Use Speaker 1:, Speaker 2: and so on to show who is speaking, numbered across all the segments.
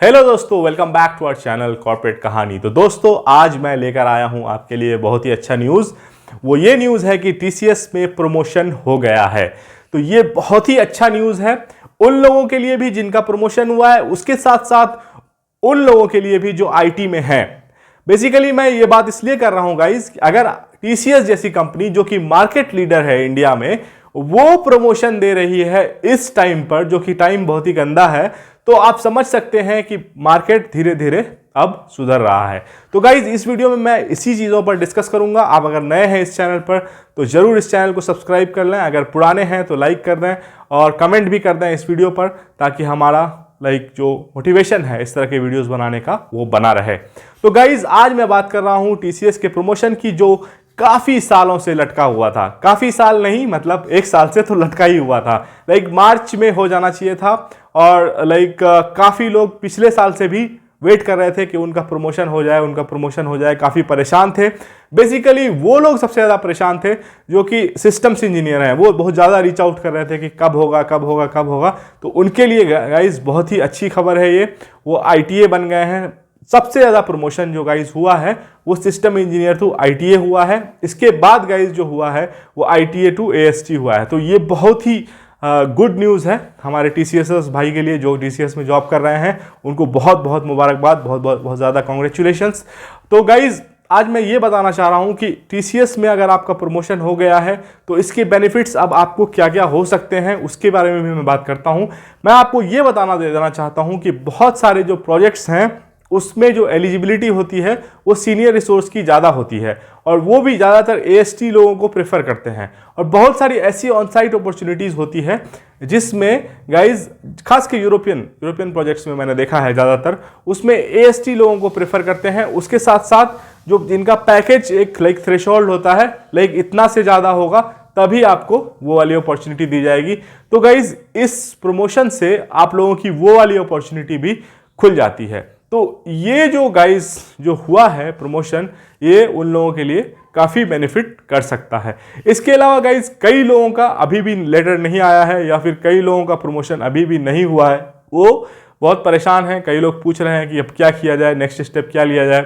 Speaker 1: Hello दोस्तों, welcome back to our channel corporate Kahani. तो दोस्तों, आज मैं लेकर आया हूं आपके लिए बहुत ही अच्छा न्यूज़। वो ये न्यूज़ है कि टीसीएस में प्रमोशन हो गया है। तो ये बहुत ही अच्छा न्यूज़ है उन लोगों के लिए भी जिनका प्रमोशन हुआ है, उसके साथ साथ उन लोगों के लिए भी जो आईटी में हैं। बेसिकली मैं ये बात इसलिए कर रहा हूं गाइस, अगर टीसीएस जैसी कंपनी जो कि मार्केट लीडर है इंडिया में, वो प्रमोशन दे रही है इस टाइम पर, जो कि टाइम बहुत ही गंदा है, तो आप समझ सकते हैं कि मार्केट धीरे धीरे अब सुधर रहा है। तो गाइज, इस वीडियो में मैं इसी चीज़ों पर डिस्कस करूंगा। आप अगर नए हैं इस चैनल पर तो जरूर इस चैनल को सब्सक्राइब कर लें, अगर पुराने हैं तो लाइक कर दें और कमेंट भी कर दें इस वीडियो पर, ताकि हमारा जो मोटिवेशन है इस तरह के वीडियोस बनाने का वो बना रहे। तो गाइज, आज मैं बात कर रहा हूं टीसीएस के प्रमोशन की, जो काफी सालों से लटका हुआ था। काफी साल नहीं, मतलब एक साल से तो लटका ही हुआ था। मार्च में हो जाना चाहिए था और काफी लोग पिछले साल से भी वेट कर रहे थे कि उनका प्रमोशन हो जाए, उनका प्रमोशन हो जाए। काफी परेशान थे। बेसिकली वो लोग सबसे ज्यादा परेशान थे जो कि सिस्टम्स इंजीनियर हैं। वो बहुत ज्यादा रीच आउट कर रहे थे कि कब होगा कब होगा कब होगा। तो उनके लिए गाइज बहुत ही अच्छी खबर है ये। वो आईटीए बन गए हैं। सबसे ज़्यादा प्रमोशन जो गाइज हुआ है वो सिस्टम इंजीनियर टू आईटीए हुआ है। इसके बाद गाइज जो हुआ है वो आईटीए टू एएसटी हुआ है। तो ये बहुत ही गुड न्यूज़ है हमारे टीसीएस भाई के लिए, जो टीसीएस में जॉब कर रहे हैं। उनको बहुत बहुत मुबारकबाद, बहुत बहुत बहुत ज़्यादा कॉन्ग्रेचुलेशंस। तो गाइज, आज मैं ये बताना चाह रहा हूँ कि टीसीएस में अगर आपका प्रमोशन हो गया है तो इसके बेनिफिट्स अब आपको क्या क्या हो सकते हैं, उसके बारे में भी मैं बात करता हूँ। मैं आपको ये दे देना चाहता हूँ कि बहुत सारे जो प्रोजेक्ट्स हैं उसमें जो एलिजिबिलिटी होती है वो सीनियर रिसोर्स की ज़्यादा होती है, और वो भी ज़्यादातर एएसटी लोगों को प्रेफर करते हैं। और बहुत सारी ऐसी ऑन साइट अपॉर्चुनिटीज़ होती है जिसमें गाइज, खास के यूरोपियन प्रोजेक्ट्स में मैंने देखा है ज़्यादातर, उसमें एएसटी लोगों को प्रेफर करते हैं। उसके साथ साथ जो जिनका पैकेज एक थ्रेशोल्ड होता है, इतना से ज़्यादा होगा तभी आपको वो वाली अपॉर्चुनिटी दी जाएगी। तो गाइज, इस प्रमोशन से आप लोगों की वो वाली अपॉर्चुनिटी भी खुल जाती है। तो ये जो गाइस जो हुआ है प्रमोशन, ये उन लोगों के लिए काफ़ी बेनिफिट कर सकता है। इसके अलावा गाइस, कई लोगों का अभी भी लेटर नहीं आया है, या फिर कई लोगों का प्रमोशन अभी भी नहीं हुआ है। वो बहुत परेशान हैं। कई लोग पूछ रहे हैं कि अब क्या किया जाए, नेक्स्ट स्टेप क्या लिया जाए।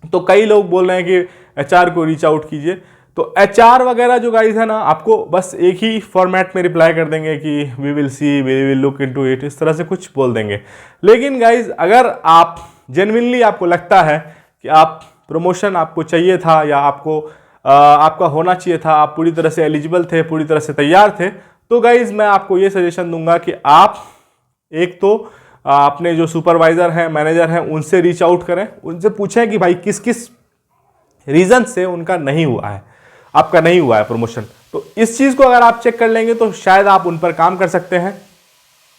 Speaker 1: तो कई लोग बोल रहे हैं कि एचआर को रीच आउट कीजिए। तो एचआर वगैरह जो गाइज है ना, आपको बस एक ही फॉर्मेट में रिप्लाई कर देंगे कि we will see, we will look into it, इस तरह से कुछ बोल देंगे। लेकिन गाइज, अगर आप जेन्युइनली आपको लगता है कि आप प्रमोशन आपको चाहिए था, या आपका होना चाहिए था, आप पूरी तरह से एलिजिबल थे, पूरी तरह से तैयार थे, तो गाइज मैं आपको ये सजेशन दूंगा कि आप एक तो अपने जो सुपरवाइजर हैं, मैनेजर हैं, उनसे रीच आउट करें। उनसे पूछें कि भाई किस किस रीजन से उनका नहीं हुआ है, आपका नहीं हुआ है प्रमोशन। तो इस चीज़ को अगर आप चेक कर लेंगे तो शायद आप उन पर काम कर सकते हैं।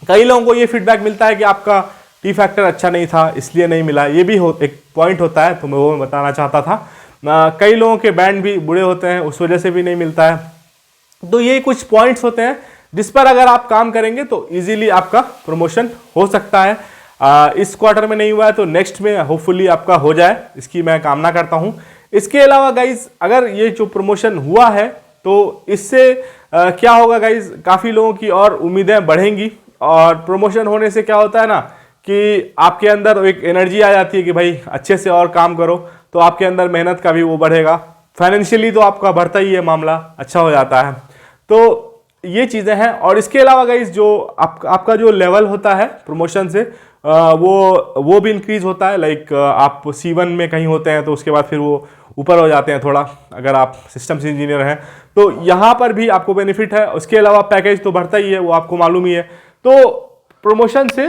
Speaker 1: कई लोगों को ये फीडबैक मिलता है कि आपका टी फैक्टर अच्छा नहीं था इसलिए नहीं मिला। ये भी एक पॉइंट होता है, तो मैं वो बताना चाहता था। कई लोगों के बैंड भी बुरे होते हैं, उस वजह से भी नहीं मिलता है। तो ये कुछ पॉइंट्स होते हैं जिस पर अगर आप काम करेंगे तो इजीली आपका प्रमोशन हो सकता है। इस क्वार्टर में नहीं हुआ है तो नेक्स्ट में होपफुली आपका हो जाए, इसकी मैं कामना करता हूँ। इसके अलावा गाइज, अगर ये जो प्रमोशन हुआ है तो इससे क्या होगा गाइज, काफ़ी लोगों की और उम्मीदें बढ़ेंगी। और प्रमोशन होने से क्या होता है ना, कि आपके अंदर एक एनर्जी आ जाती है कि भाई अच्छे से और काम करो, तो आपके अंदर मेहनत का भी वो बढ़ेगा। फाइनेंशियली तो आपका बढ़ता ही है, मामला अच्छा हो जाता है। तो ये चीज़ें हैं। और इसके अलावा गाइज, जो आपका जो लेवल होता है प्रमोशन से, वो भी इंक्रीज होता है। आप C1 में कहीं होते हैं तो उसके बाद फिर वो ऊपर हो जाते हैं थोड़ा, अगर आप सिस्टम्स इंजीनियर हैं तो यहाँ पर भी आपको बेनिफिट है। उसके अलावा पैकेज तो बढ़ता ही है, वो आपको मालूम ही है। तो प्रमोशन से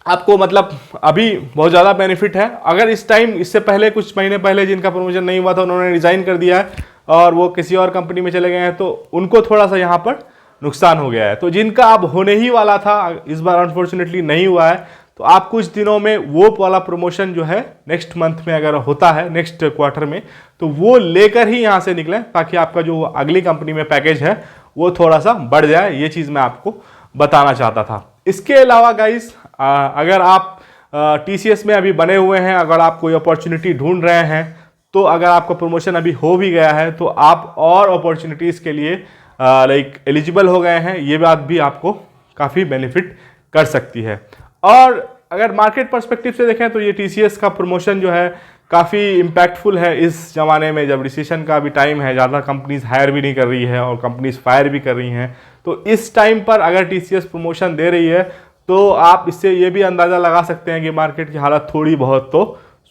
Speaker 1: आपको अभी बहुत ज़्यादा बेनिफिट है। अगर इससे पहले कुछ महीने पहले जिनका प्रमोशन नहीं हुआ था, उन्होंने रिजाइन कर दिया है और वो किसी और कंपनी में चले गए हैं, तो उनको थोड़ा सा यहाँ पर नुकसान हो गया है। तो जिनका अब होने ही वाला था, इस बार अनफॉर्चुनेटली नहीं हुआ है, तो आप कुछ दिनों में वो वाला प्रमोशन जो है नेक्स्ट मंथ में अगर होता है, नेक्स्ट क्वार्टर में, तो वो लेकर ही यहाँ से निकलें, ताकि आपका जो अगली कंपनी में पैकेज है वो थोड़ा सा बढ़ जाए। ये चीज़ मैं आपको बताना चाहता था। इसके अलावा गाइस, अगर आप टीसीएस में अभी बने हुए हैं, अगर आप कोई अपॉर्चुनिटी ढूंढ रहे हैं, तो अगर आपका प्रमोशन अभी हो भी गया है तो आप और अपॉर्चुनिटीज़ के लिए एलिजिबल हो गए हैं। ये बात भी आपको काफ़ी बेनिफिट कर सकती है। और अगर मार्केट पर्सपेक्टिव से देखें तो ये TCS का प्रमोशन जो है काफ़ी इम्पैक्टफुल है इस ज़माने में, जब रिसेशन का भी टाइम है, ज़्यादा कंपनीज हायर भी नहीं कर रही है और कंपनीज फायर भी कर रही हैं। तो इस टाइम पर अगर TCS प्रमोशन दे रही है तो आप इससे ये भी अंदाज़ा लगा सकते हैं कि मार्केट की हालत थोड़ी बहुत तो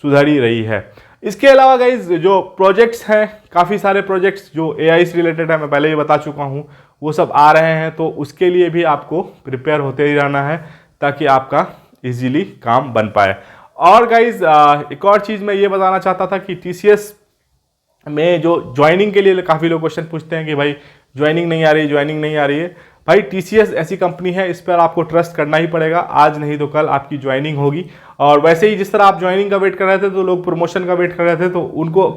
Speaker 1: सुधर ही रही है। इसके अलावा गाइज जो प्रोजेक्ट्स हैं, काफ़ी सारे प्रोजेक्ट्स जो AI से रिलेटेड है, मैं पहले ही बता चुका हूँ, वो सब आ रहे हैं। तो उसके लिए भी आपको प्रिपेयर होते ही रहना है ताकि आपका इजीली काम बन पाए। और गाइज एक और चीज़ मैं ये बताना चाहता था कि TCS में जो ज्वाइनिंग के लिए काफ़ी लोग क्वेश्चन पूछते हैं कि भाई ज्वाइनिंग नहीं आ रही, ज्वाइनिंग नहीं आ रही है। भाई TCS ऐसी कंपनी है, इस पर आपको ट्रस्ट करना ही पड़ेगा, आज नहीं तो कल आपकी ज्वाइनिंग होगी। और वैसे ही जिस तरह आप ज्वाइनिंग का वेट कर रहे थे तो लोग प्रमोशन का वेट कर रहे थे, तो उनको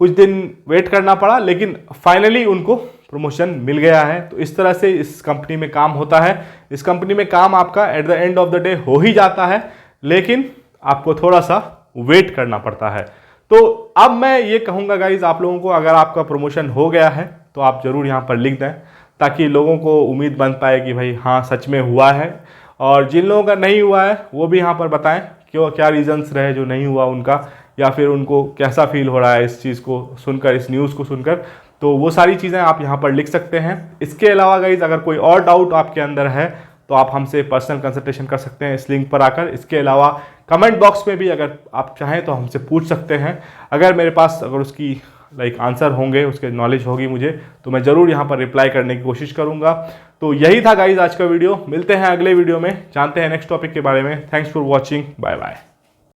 Speaker 1: कुछ दिन वेट करना पड़ा, लेकिन फाइनली उनको प्रमोशन मिल गया है। तो इस तरह से इस कंपनी में काम होता है। इस कंपनी में काम आपका at the end of the day हो ही जाता है, लेकिन आपको थोड़ा सा वेट करना पड़ता है। तो अब मैं ये कहूँगा गाइज आप लोगों को, अगर आपका प्रमोशन हो गया है तो आप ज़रूर यहाँ पर लिख दें, ताकि लोगों को उम्मीद बन पाए कि भाई हाँ सच में हुआ है। और जिन लोगों का नहीं हुआ है वो भी यहाँ पर बताएं क्यों, क्या रीजंस रहे जो नहीं हुआ उनका, या फिर उनको कैसा फील हो रहा है इस चीज़ को सुनकर, इस न्यूज़ को सुनकर। तो वो सारी चीज़ें आप यहाँ पर लिख सकते हैं। इसके अलावा गाइज अगर कोई और डाउट आपके अंदर है तो आप हमसे पर्सनल कंसल्टेशन कर सकते हैं इस लिंक पर आकर। इसके अलावा कमेंट बॉक्स में भी अगर आप चाहें तो हमसे पूछ सकते हैं। अगर मेरे पास अगर उसकी आंसर होंगे, उसके नॉलेज होगी मुझे, तो मैं ज़रूर यहाँ पर रिप्लाई करने की कोशिश करूँगा। तो यही था गाइज आज का वीडियो। मिलते हैं अगले वीडियो में, जानते हैं नेक्स्ट टॉपिक के बारे में। Thanks for watching, bye bye.